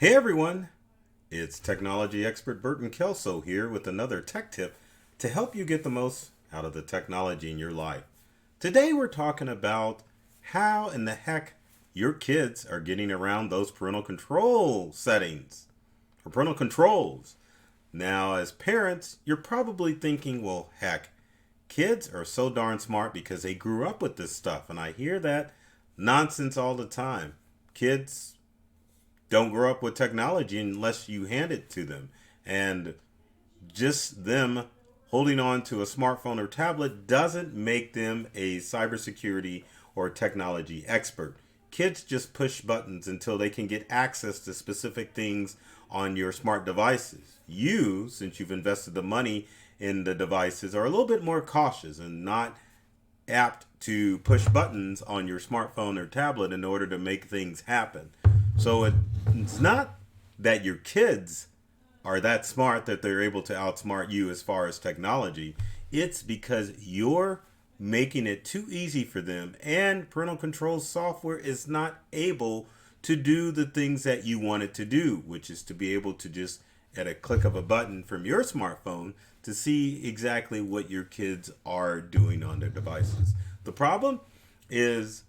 Hey everyone, it's technology expert Burton Kelso here with another tech tip to help you get the most out of the technology in your life. Today we're talking about how in the heck your kids are getting around those parental control settings or parental controls. Now, as parents, you're probably thinking, well, heck, kids are so darn smart because they grew up with this stuff. And I hear that nonsense all the time. Kids don't grow up with technology unless you hand it to them. And just them holding on to a smartphone or tablet doesn't make them a cybersecurity or technology expert. Kids just push buttons until they can get access to specific things on your smart devices. You, since you've invested the money in the devices, are a little bit more cautious and not apt to push buttons on your smartphone or tablet in order to make things happen. So it's not that your kids are that smart that they're able to outsmart you as far as technology. It's because you're making it too easy for them, and parental control software is not able to do the things that you want it to do, which is to be able to just at a click of a button from your smartphone to see exactly what your kids are doing on their devices. The problem is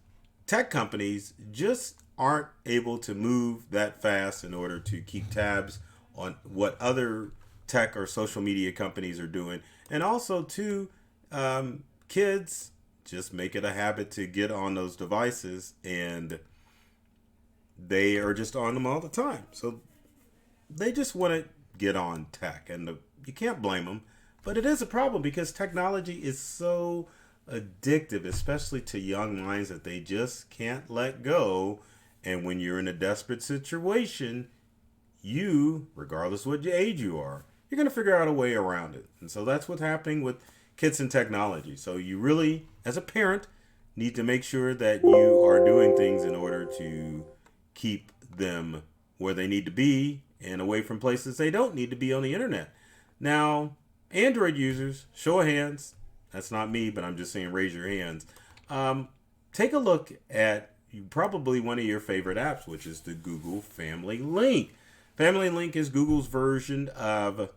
tech companies just aren't able to move that fast in order to keep tabs on what other tech or social media companies are doing. And also, too, kids just make it a habit to get on those devices and they are just on them all the time. So they just want to get on tech. And you can't blame them. But it is a problem because technology is so addictive, especially to young minds, that they just can't let go. And when you're in a desperate situation, you, regardless what age you are, you're going to figure out a way around it. And so that's what's happening with kids and technology. So you really, as a parent, need to make sure that you are doing things in order to keep them where they need to be and away from places they don't need to be on the internet. Now, Android users, show of hands. That's not me, but I'm just saying raise your hands. Take a look at probably one of your favorite apps, which is the Google Family Link. Family Link is Google's version of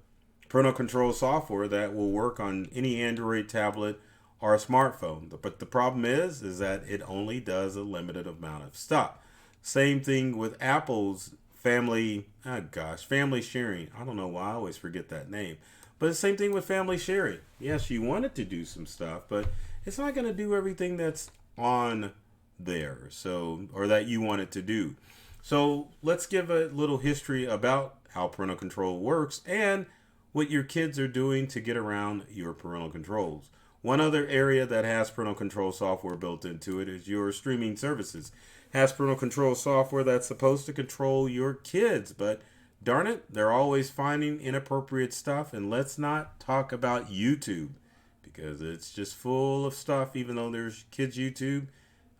parental control software that will work on any Android tablet or a smartphone. But the problem is that it only does a limited amount of stuff. Same thing with Apple's family sharing. I don't know why I always forget that name. But the same thing with family sharing. Yes, you want it to do some stuff, but it's not going to do everything that's on there, or that you want it to do. So let's give a little history about how parental control works and what your kids are doing to get around your parental controls. One other area that has parental control software built into it is your streaming services. Has parental control software that's supposed to control your kids, but darn it, they're always finding inappropriate stuff. And let's not talk about YouTube because it's just full of stuff. Even though there's kids YouTube,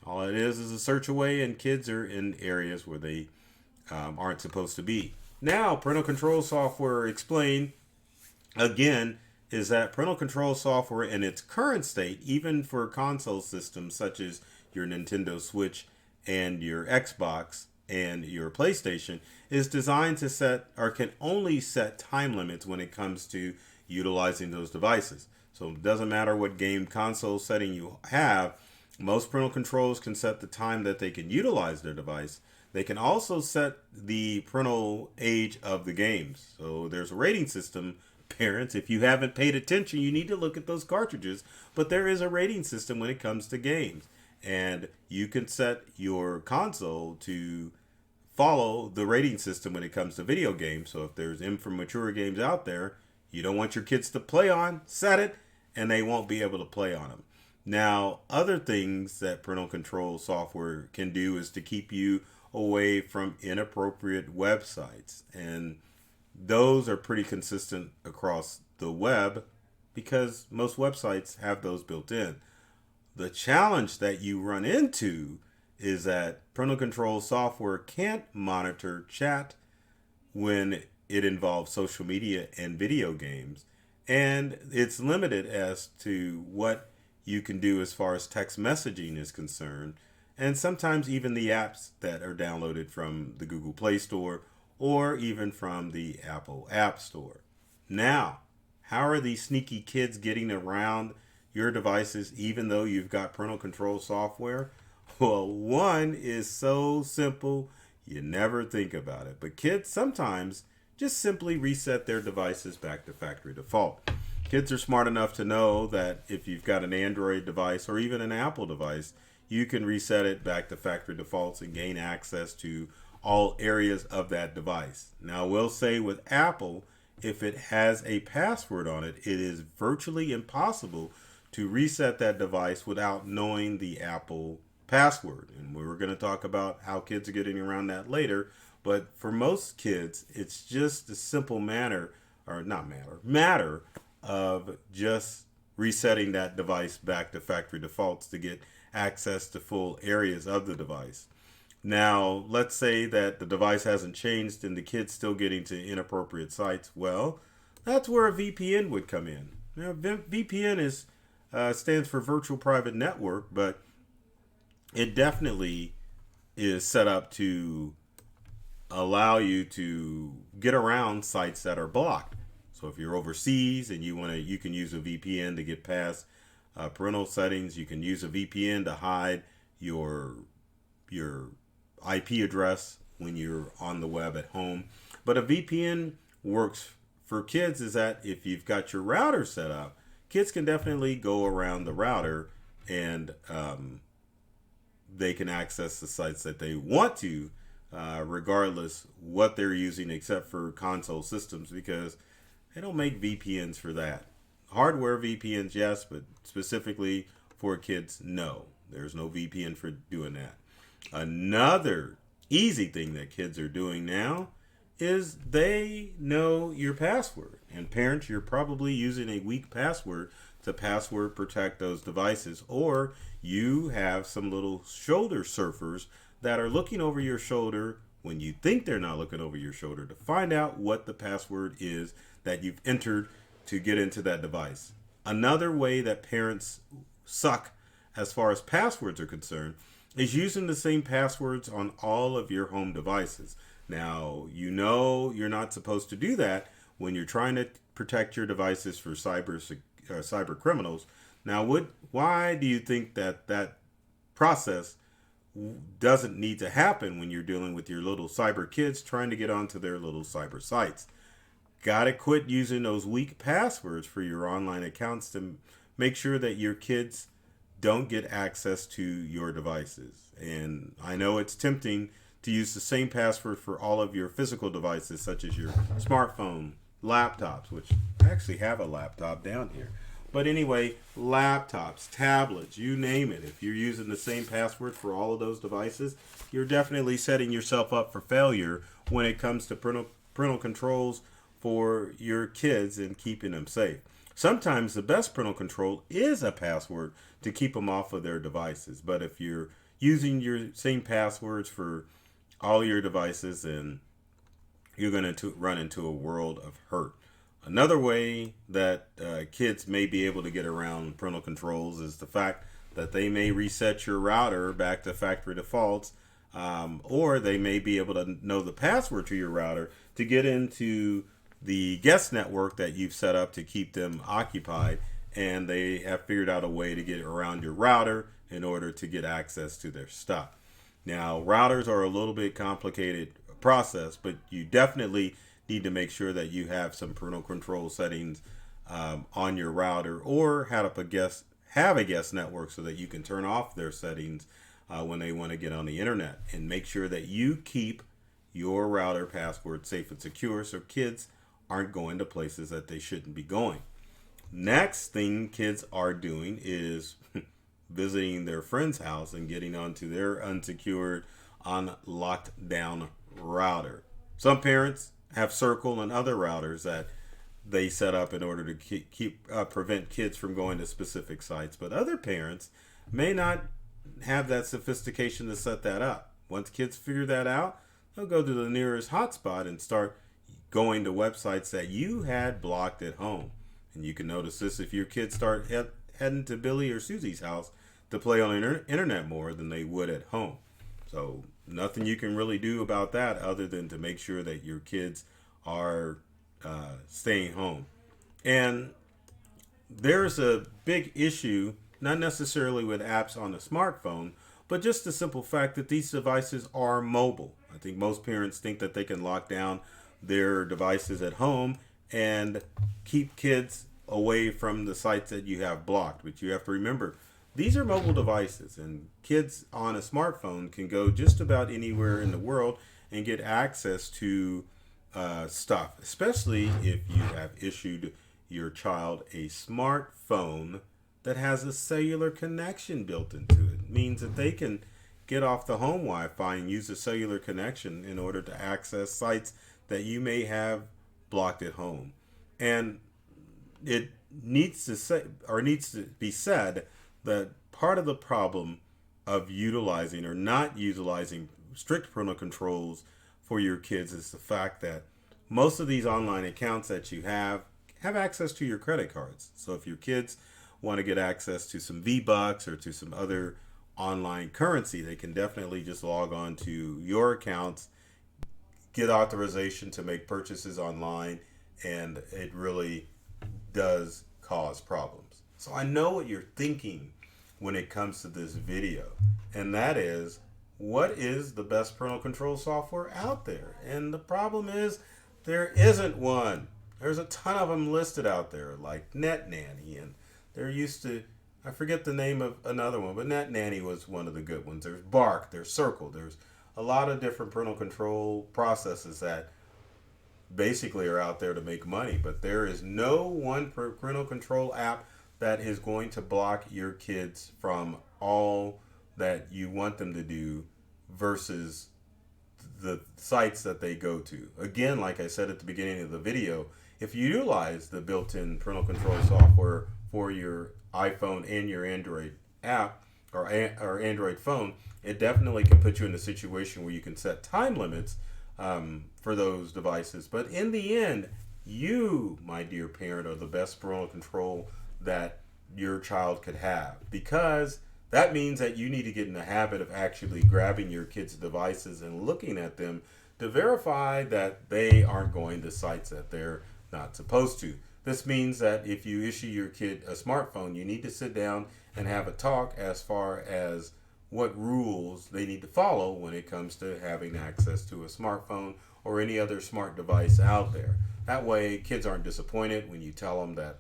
all it is a search away, and kids are in areas where they aren't supposed to be. Now, parental control software explained again is that parental control software in its current state, even for console systems such as your Nintendo Switch and your Xbox and your PlayStation, is designed to set or can only set time limits when it comes to utilizing those devices. So it doesn't matter what game console setting you have. Most parental controls can set the time that they can utilize their device. They can also set the parental age of the games. So there's a rating system. Parents, if you haven't paid attention, you need to look at those cartridges. But there is a rating system when it comes to games. And you can set your console to follow the rating system when it comes to video games. So if there's mature games out there you don't want your kids to play on, set it, and they won't be able to play on them. Now, other things that parental control software can do is to keep you away from inappropriate websites. And those are pretty consistent across the web because most websites have those built in. The challenge that you run into is that parental control software can't monitor chat when it involves social media and video games. And it's limited as to what you can do as far as text messaging is concerned. And sometimes even the apps that are downloaded from the Google Play Store or even from the Apple App Store. Now, how are these sneaky kids getting around your devices even though you've got parental control software? Well, one is so simple you never think about it. But kids sometimes just simply reset their devices back to factory default. Kids are smart enough to know that if you've got an Android device or even an Apple device, you can reset it back to factory defaults and gain access to all areas of that device. Now, we'll say with Apple, if it has a password on it, it is virtually impossible to reset that device without knowing the Apple password. And we're going to talk about how kids are getting around that later. But for most kids, it's just a simple matter of just resetting that device back to factory defaults to get access to full areas of the device. Now, let's say that the device hasn't changed and the kid's still getting to inappropriate sites. Well, that's where a VPN would come in. Now, VPN stands for Virtual Private Network, but it definitely is set up to allow you to get around sites that are blocked. So if you're overseas and you can use a VPN to get past parental settings. You can use a VPN to hide your IP address when you're on the web at home. But a VPN works for kids is that if you've got your router set up, kids can definitely go around the router and they can access the sites that they want to, regardless what they're using, except for console systems, because they don't make VPNs for that. Hardware VPNs, yes, but specifically for kids, no. There's no VPN for doing that. Another easy thing that kids are doing now is they know your password. And parents, you're probably using a weak password to password protect those devices, or you have some little shoulder surfers that are looking over your shoulder when you think they're not looking over your shoulder to find out what the password is that you've entered to get into that device. Another way that parents suck as far as passwords are concerned is using the same passwords on all of your home devices. Now, you know you're not supposed to do that when you're trying to protect your devices for cyber criminals. Now, why do you think that process doesn't need to happen when you're dealing with your little cyber kids trying to get onto their little cyber sites? Gotta quit using those weak passwords for your online accounts to make sure that your kids don't get access to your devices. And I know it's tempting to use the same password for all of your physical devices, such as your smartphone, laptops, which I actually have a laptop down here. But anyway, laptops, tablets, you name it. If you're using the same password for all of those devices, you're definitely setting yourself up for failure when it comes to parental controls for your kids and keeping them safe. Sometimes the best parental control is a password to keep them off of their devices. But if you're using your same passwords for all your devices, then you're going to run into a world of hurt. Another way that kids may be able to get around parental controls is the fact that they may reset your router back to factory defaults, or they may be able to know the password to your router to get into the guest network that you've set up to keep them occupied, and they have figured out a way to get around your router in order to get access to their stuff. Now, routers are a little bit complicated process, but you definitely need to make sure that you have some parental control settings on your router, or have a guest network so that you can turn off their settings when they want to get on the internet, and make sure that you keep your router password safe and secure so kids aren't going to places that they shouldn't be going. Next thing kids are doing is visiting their friend's house and getting onto their unsecured, unlocked down router. Some parents have Circle and other routers that they set up in order to prevent kids from going to specific sites, but other parents may not have that sophistication to set that up. Once kids figure that out, they'll go to the nearest hotspot and start going to websites that you had blocked at home. And you can notice this if your kids start heading to Billy or Susie's house to play on the internet more than they would at home. So nothing you can really do about that other than to make sure that your kids are staying home. And there's a big issue, not necessarily with apps on the smartphone, but just the simple fact that these devices are mobile. I think most parents think that they can lock down their devices at home and keep kids away from the sites that you have blocked. But you have to remember, these are mobile devices, and kids on a smartphone can go just about anywhere in the world and get access to stuff, especially if you have issued your child a smartphone that has a cellular connection built into it. It means that they can get off the home Wi-Fi and use a cellular connection in order to access sites that you may have blocked at home. And it needs to be said that part of the problem of utilizing or not utilizing strict parental controls for your kids is the fact that most of these online accounts that you have access to your credit cards. So if your kids want to get access to some V-Bucks or to some other online currency, they can definitely just log on to your accounts, get authorization to make purchases online, and it really does cause problems. So I know what you're thinking when it comes to this video, and that is, what is the best parental control software out there? And the problem is, there isn't one. There's a ton of them listed out there, like Net Nanny, and there used to, I forget the name of another one, but Net Nanny was one of the good ones. There's Bark, there's Circle, there's a lot of different parental control processes that basically are out there to make money, but there is no one parental control app that is going to block your kids from all that you want them to do versus the sites that they go to. Again, like I said at the beginning of the video, if you utilize the built-in parental control software for your iPhone and your Android app or Android phone, it definitely can put you in a situation where you can set time limits for those devices. But in the end, you, my dear parent, are the best parental control that your child could have, because that means that you need to get in the habit of actually grabbing your kids' devices and looking at them to verify that they aren't going to sites that they're not supposed to. This means that if you issue your kid a smartphone, you need to sit down and have a talk as far as what rules they need to follow when it comes to having access to a smartphone or any other smart device out there. That way, kids aren't disappointed when you tell them that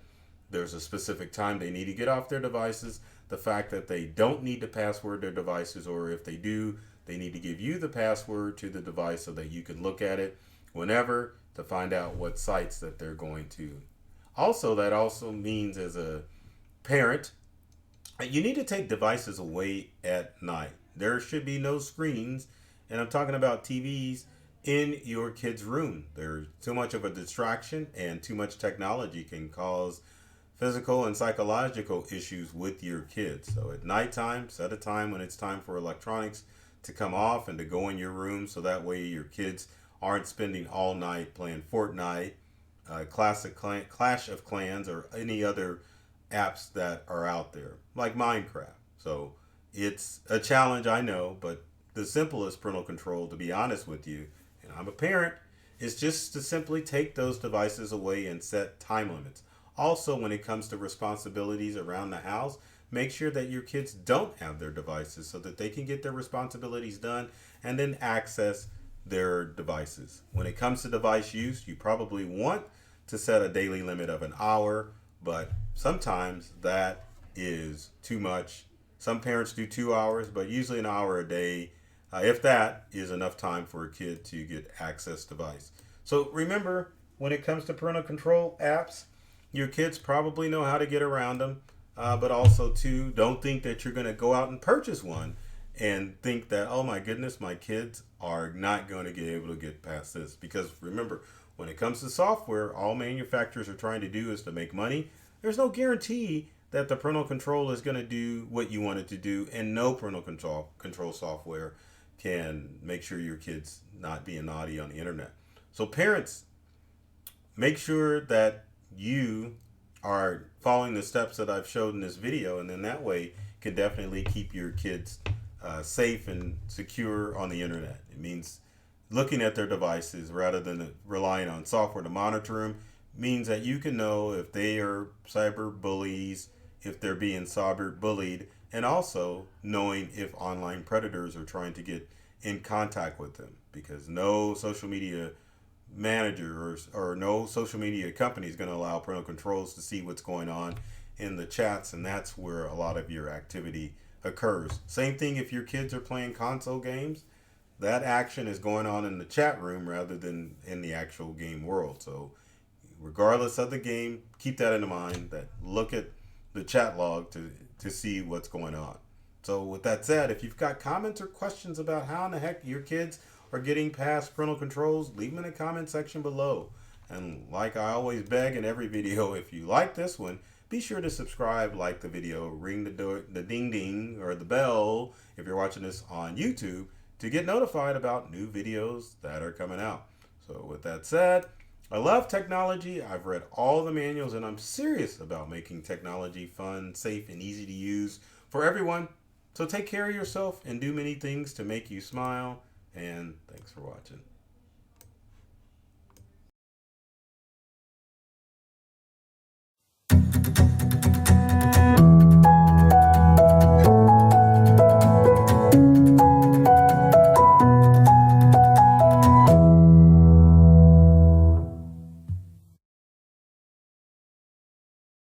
there's a specific time they need to get off their devices. The fact that they don't need to password their devices, or if they do, they need to give you the password to the device so that you can look at it whenever to find out what sites that they're going to. Also, that also means as a parent, you need to take devices away at night. There should be no screens, and I'm talking about TVs, in your kid's room. There's too much of a distraction, and too much technology can cause physical and psychological issues with your kids. So at nighttime, set a time when it's time for electronics to come off and to go in your room, so that way your kids aren't spending all night playing Fortnite, Clash of Clans, or any other apps that are out there, like Minecraft. So it's a challenge, I know, but the simplest parental control, to be honest with you, and I'm a parent, is just to simply take those devices away and set time limits. Also, when it comes to responsibilities around the house, make sure that your kids don't have their devices so that they can get their responsibilities done and then access their devices. When it comes to device use, you probably want to set a daily limit of an hour, but sometimes that is too much. Some parents do 2 hours, but usually an hour a day, if that, is enough time for a kid to get access device. So remember, when it comes to parental control apps, your kids probably know how to get around them, but also too, don't think that you're going to go out and purchase one and think that, oh my goodness, my kids are not going to get able to get past this. Because remember, when it comes to software, all manufacturers are trying to do is to make money. There's no guarantee that the parental control is going to do what you want it to do, and no parental control software can make sure your kids not being naughty on the internet. So parents, make sure that you are following the steps that I've showed in this video, and then that way can definitely keep your kids safe and secure on the internet. It means looking at their devices rather than relying on software to monitor them means that you can know if they are cyber bullies, if they're being cyber bullied, and also knowing if online predators are trying to get in contact with them, because no social media manager or no social media company is going to allow parental controls to see what's going on in the chats, and that's where a lot of your activity occurs. Same thing if your kids are playing console games, that action is going on in the chat room rather than in the actual game world. So regardless of the game, keep that in mind, that look at the chat log to see what's going on. So with that said, if you've got comments or questions about how in the heck your kids are getting past parental controls, leave them in the comment section below. And like I always beg in every video, if you like this one, be sure to subscribe, like the video, ring the ding ding or the bell if you're watching this on YouTube to get notified about new videos that are coming out. So with that said, I love technology. I've read all the manuals and I'm serious about making technology fun, safe, and easy to use for everyone. So take care of yourself and do many things to make you smile. And thanks for watching.